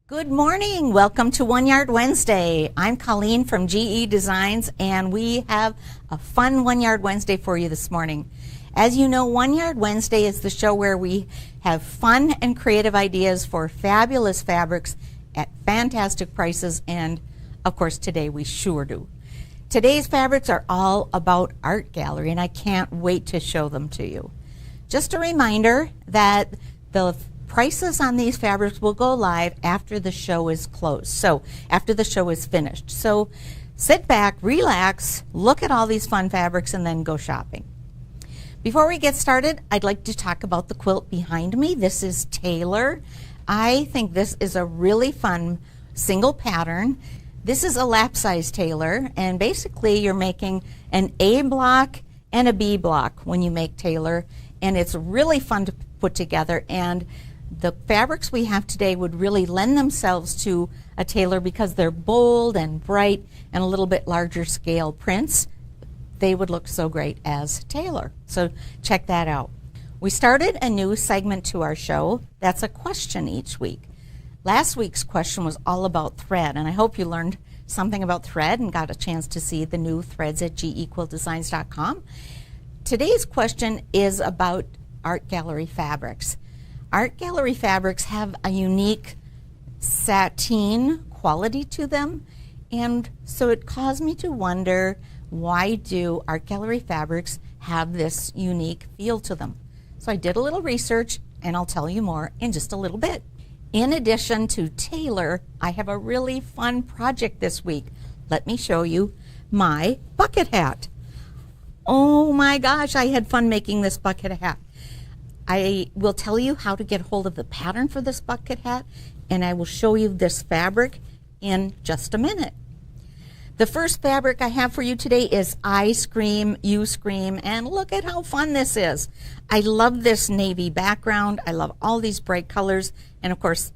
Good morning. Welcome to One Yard Wednesday. I'm Colleen from GE Designs, and we have a fun One Yard Wednesday for you this morning. As you know, One Yard Wednesday is the show where we have fun and creative ideas for fabulous fabrics at fantastic prices, and of course today we sure do. Today's fabrics are all about art gallery, and I can't wait to show them to you. Just a reminder that the prices on these fabrics will go live after the show is closed, so after the show is finished. So sit back, relax, look at all these fun fabrics, and then go shopping. Before we get started, I'd like to talk about the quilt behind me. This is Taylor. I think this is a really fun single pattern. This is a lap size Taylor, and basically you're making an A block and a B block when you make Taylor, and it's really fun to put together. And the fabrics we have today would really lend themselves to a Taylor because they're bold and bright and a little bit larger scale prints. They would look so great as Taylor. So check that out. We started a new segment to our show. That's a question each week. Last week's question was all about thread, and I hope you learned something about thread and got a chance to see the new threads at GEQuiltDesigns.com. Today's question is about art gallery fabrics. Art gallery fabrics have a unique sateen quality to them, and so it caused me to wonder, why do art gallery fabrics have this unique feel to them? So I did a little research, and I'll tell you more in just a little bit. In addition to Taylor, I have a really fun project this week. Let me show you my bucket hat. Oh my gosh, I had fun making this bucket hat. I will tell you how to get hold of the pattern for this bucket hat, and I will show you this fabric in just a minute. The first fabric I have for you today is I Scream, You Scream, and look at how fun this is. I love this navy background. I love all these bright colors, and of course,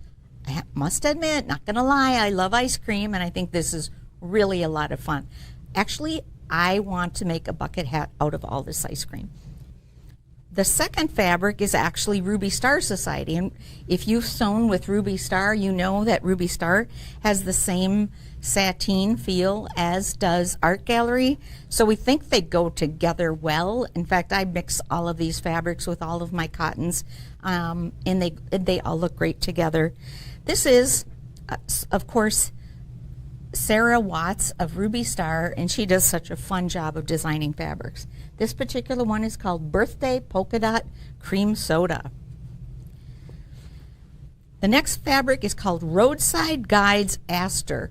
I must admit, not gonna lie, I love ice cream, and I think this is really a lot of fun. Actually, I want to make a bucket hat out of all this ice cream. The second fabric is actually Ruby Star Society, and if you've sewn with Ruby Star, you know that Ruby Star has the same sateen feel as does Art Gallery, so we think they go together well. In fact, I mix all of these fabrics with all of my cottons, and they all look great together. This is, of course, Sarah Watts of Ruby Star, and she does such a fun job of designing fabrics. This particular one is called Birthday Polka Dot Cream Soda. The next fabric is called Roadside Guides Aster,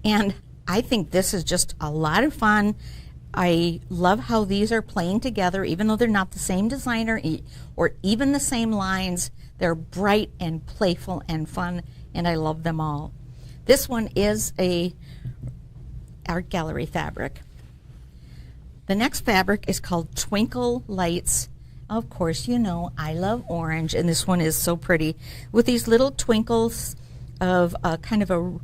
and I think this is just a lot of fun. I love how these are playing together, even though they're not the same designer or even the same lines. They're bright and playful and fun, and I love them all. This one is a art gallery fabric. The next fabric is called Twinkle Lights. Of course, you know I love orange, and this one is so pretty with these little twinkles of kind of a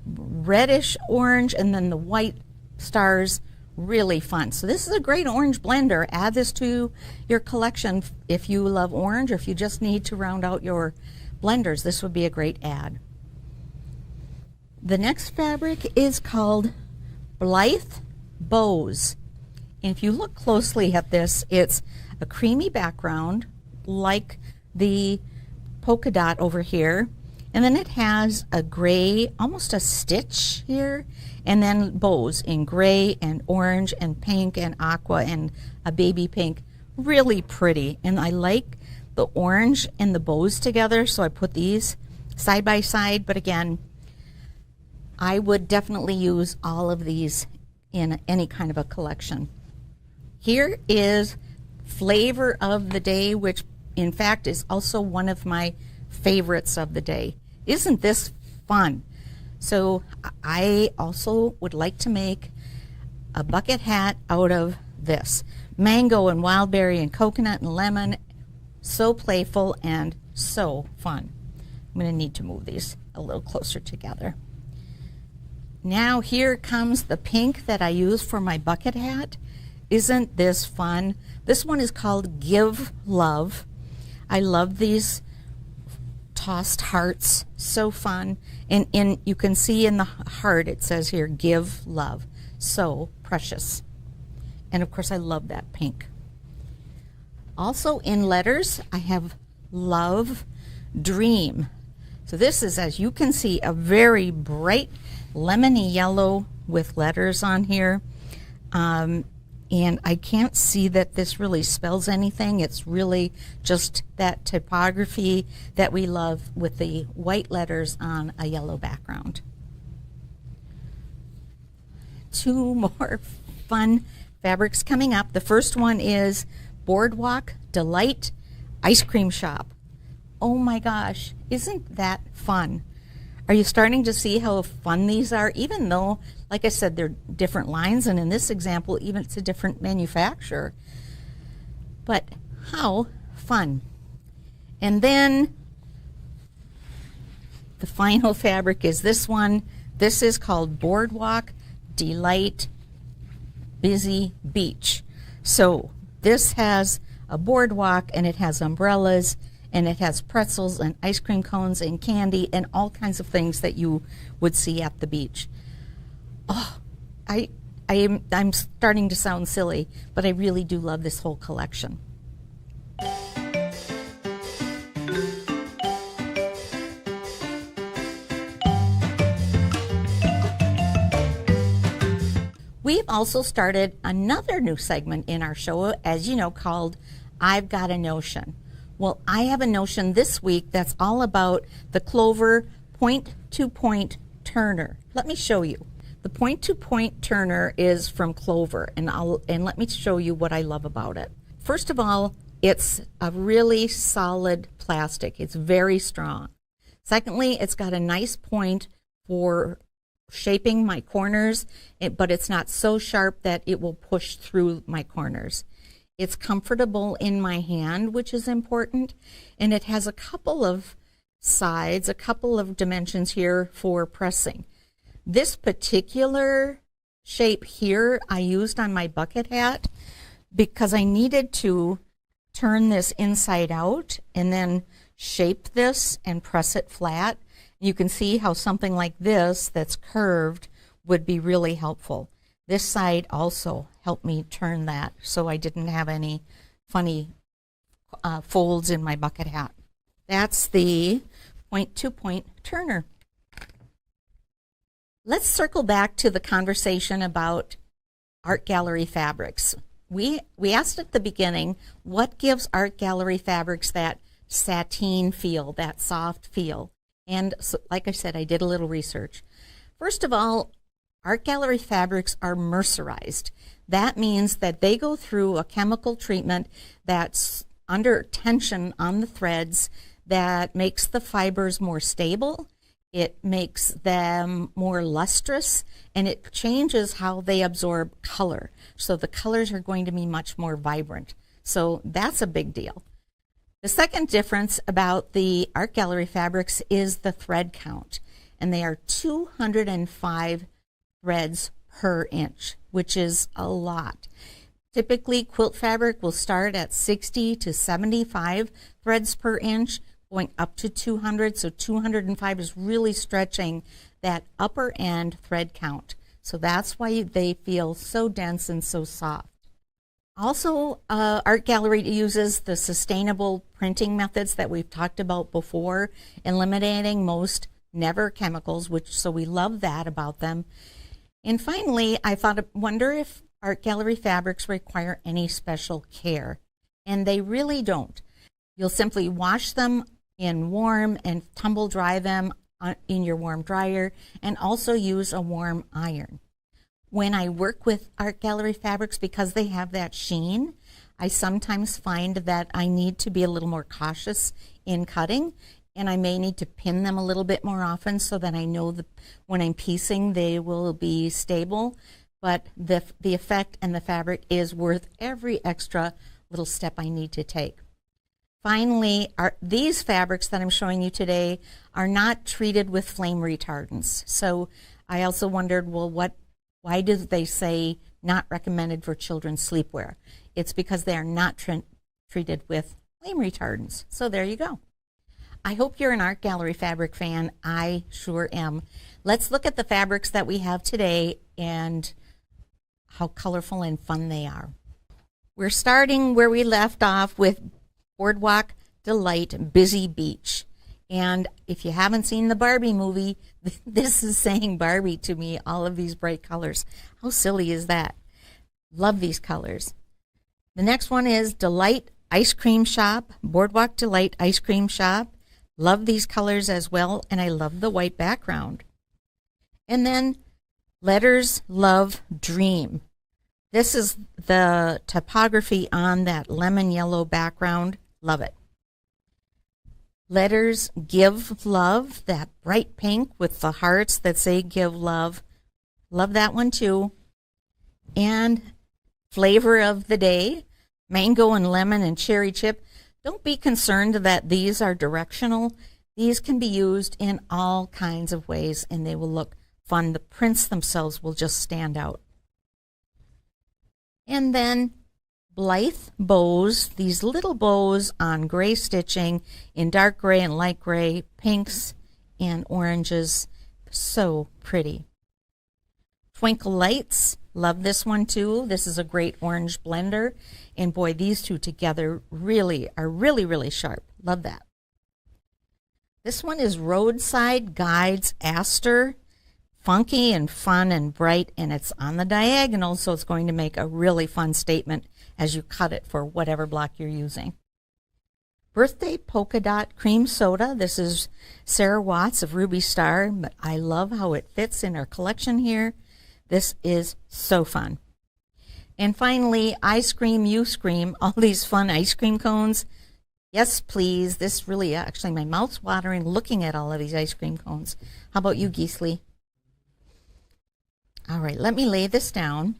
reddish orange and then the white stars. Really fun. So this is a great orange blender. Add this to your collection if you love orange, or if you just need to round out your blenders. This would be a great add. The next fabric is called BLITHE Bows. And if you look closely at this, it's a creamy background like the polka dot over here. And then it has a gray, almost a stitch here, and then bows in gray and orange and pink and aqua and a baby pink. Really pretty. And I like the orange and the bows together, so I put these side by side. But again, I would definitely use all of these in any kind of a collection. Here is Flavor of the Day, which in fact is also one of my favorites of the day. Isn't this fun? So I also would like to make a bucket hat out of this. Mango and wild berry and coconut and lemon. So playful and so fun. I'm going to need to move these a little closer together. Now here comes the pink that I use for my bucket hat. Isn't this fun? This one is called Give Love. I love these embossed hearts, so fun. And you can see in the heart it says here, give love, so precious. And of course I love that pink. Also in letters I have love, dream. So this is, as you can see, a very bright lemony yellow with letters on here. And I can't see that this really spells anything. It's really just that typography that we love with the white letters on a yellow background. Two more fun fabrics coming up. The first one is Boardwalk Delight Ice Cream Shop. Oh my gosh, isn't that fun? Are you starting to see how fun these are? Even though, like I said, they're different lines, and in this example, even it's a different manufacturer. But how fun. And then the final fabric is this one. This is called Boardwalk Delight Busy Beach. So this has a boardwalk, and it has umbrellas, and it has pretzels and ice cream cones and candy and all kinds of things that you would see at the beach. Oh, I'm starting to sound silly, but I really do love this whole collection. We've also started another new segment in our show, as you know, called I've Got a Notion. Well, I have a notion this week that's all about the Clover point-to-point turner. Let me show you. The point-to-point turner is from Clover, and let me show you what I love about it. First of all, it's a really solid plastic. It's very strong. Secondly, it's got a nice point for shaping my corners, but it's not so sharp that it will push through my corners. It's comfortable in my hand, which is important, and it has a couple of sides, a couple of dimensions here for pressing. This particular shape here I used on my bucket hat because I needed to turn this inside out and then shape this and press it flat. You can see how something like this that's curved would be really helpful. This side also helped me turn that so I didn't have any funny folds in my bucket hat. That's the point-to-point turner. Let's circle back to the conversation about art gallery fabrics. We asked at the beginning, what gives art gallery fabrics that sateen feel, that soft feel? And so, like I said, I did a little research. First of all, art gallery fabrics are mercerized. That means that they go through a chemical treatment that's under tension on the threads that makes the fibers more stable. It makes them more lustrous, and it changes how they absorb color. So the colors are going to be much more vibrant. So that's a big deal. The second difference about the art gallery fabrics is the thread count, and they are 205 threads per inch, which is a lot. Typically, quilt fabric will start at 60 to 75 threads per inch, going up to 200, so 205 is really stretching that upper end thread count. So that's why they feel so dense and so soft. Also, Art Gallery uses the sustainable printing methods that we've talked about before, eliminating most never chemicals, so we love that about them. And finally, I wonder if Art Gallery fabrics require any special care, and they really don't. You'll simply wash them in warm and tumble dry them in your warm dryer, and also use a warm iron. When I work with Art Gallery fabrics, because they have that sheen, I sometimes find that I need to be a little more cautious in cutting, and I may need to pin them a little bit more often so that I know that when I'm piecing they will be stable. But the effect and the fabric is worth every extra little step I need to take. Finally, these fabrics that I'm showing you today are not treated with flame retardants. So I also wondered, well, why do they say not recommended for children's sleepwear? It's because they are not treated with flame retardants. So there you go. I hope you're an art gallery fabric fan. I sure am. Let's look at the fabrics that we have today and how colorful and fun they are. We're starting where we left off with Boardwalk Delight Busy Beach. And if you haven't seen the Barbie movie, this is saying Barbie to me, all of these bright colors. How silly is that? Love these colors. The next one is Delight Ice Cream Shop, Boardwalk Delight Ice Cream Shop. Love these colors as well, and I love the white background. And then Letters Love Dream. This is the typography on that lemon yellow background. Love it. Letters Give Love, that bright pink with the hearts that say Give Love. Love that one too. And Flavor of the Day, mango and lemon and cherry chip. Don't be concerned that these are directional. These can be used in all kinds of ways and they will look fun. The prints themselves will just stand out. And then Blythe bows, these little bows on gray stitching in dark gray and light gray, pinks and oranges. So pretty. Twinkle Lights, love this one too. This is a great orange blender. And boy, these two together really are really sharp. Love that. This one is Roadside Guides Aster. Funky and fun and bright, and it's on the diagonal, so it's going to make a really fun statement as you cut it for whatever block you're using. Birthday Polka Dot Cream Soda. This is Sarah Watts of Ruby Star, but I love how it fits in her collection here. This is so fun. And finally, I Scream, You Scream, all these fun ice cream cones. Yes, please. This really, actually, my mouth's watering looking at all of these ice cream cones. How about you, Geesley? All right, let me lay this down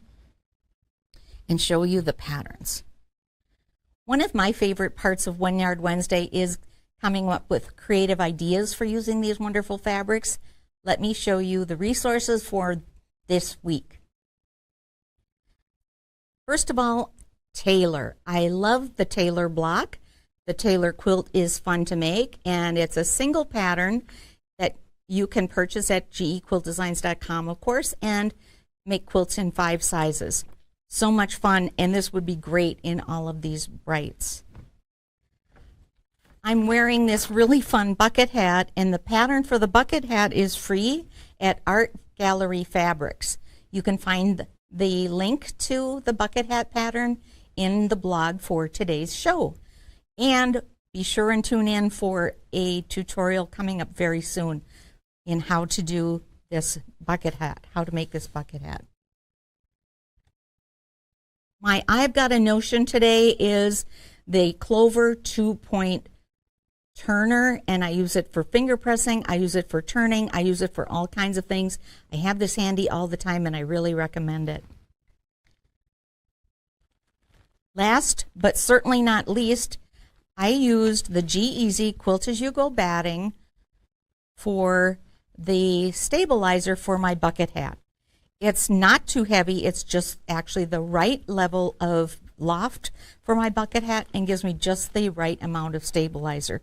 and show you the patterns. One of my favorite parts of One Yard Wednesday is coming up with creative ideas for using these wonderful fabrics. Let me show you the resources for this week. First of all, Tailor. I love the Tailor block. The Tailor quilt is fun to make, and it's a single pattern that you can purchase at GEQuiltDesigns.com, of course, and make quilts in 5 sizes. So much fun, and this would be great in all of these brights. I'm wearing this really fun bucket hat, and the pattern for the bucket hat is free at Art Gallery Fabrics. You can find the link to the bucket hat pattern in the blog for today's show. And be sure and tune in for a tutorial coming up very soon in how to do this bucket hat, how to make this bucket hat. My I've Got a Notion today is the Clover 2-point turner, and I use it for finger pressing, I use it for turning, I use it for all kinds of things. I have this handy all the time and I really recommend it. Last but certainly not least, I used the G-Easy Quilt As You Go batting for the stabilizer for my bucket hat. It's not too heavy, it's just actually the right level of loft for my bucket hat and gives me just the right amount of stabilizer.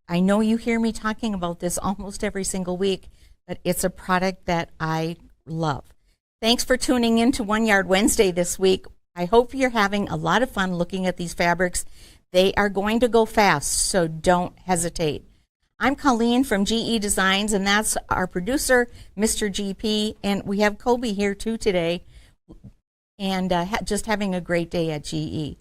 I know you hear me talking about this almost every single week, but it's a product that I love. Thanks for tuning in to One Yard Wednesday this week. I hope you're having a lot of fun looking at these fabrics. They are going to go fast, so don't hesitate. I'm Colleen from GE Designs, and that's our producer, Mr. GP, and we have Kobe here too today, and just having a great day at GE.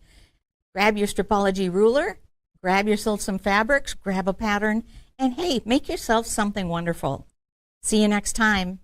Grab your Stripology ruler, grab yourself some fabrics, grab a pattern, and hey, make yourself something wonderful. See you next time.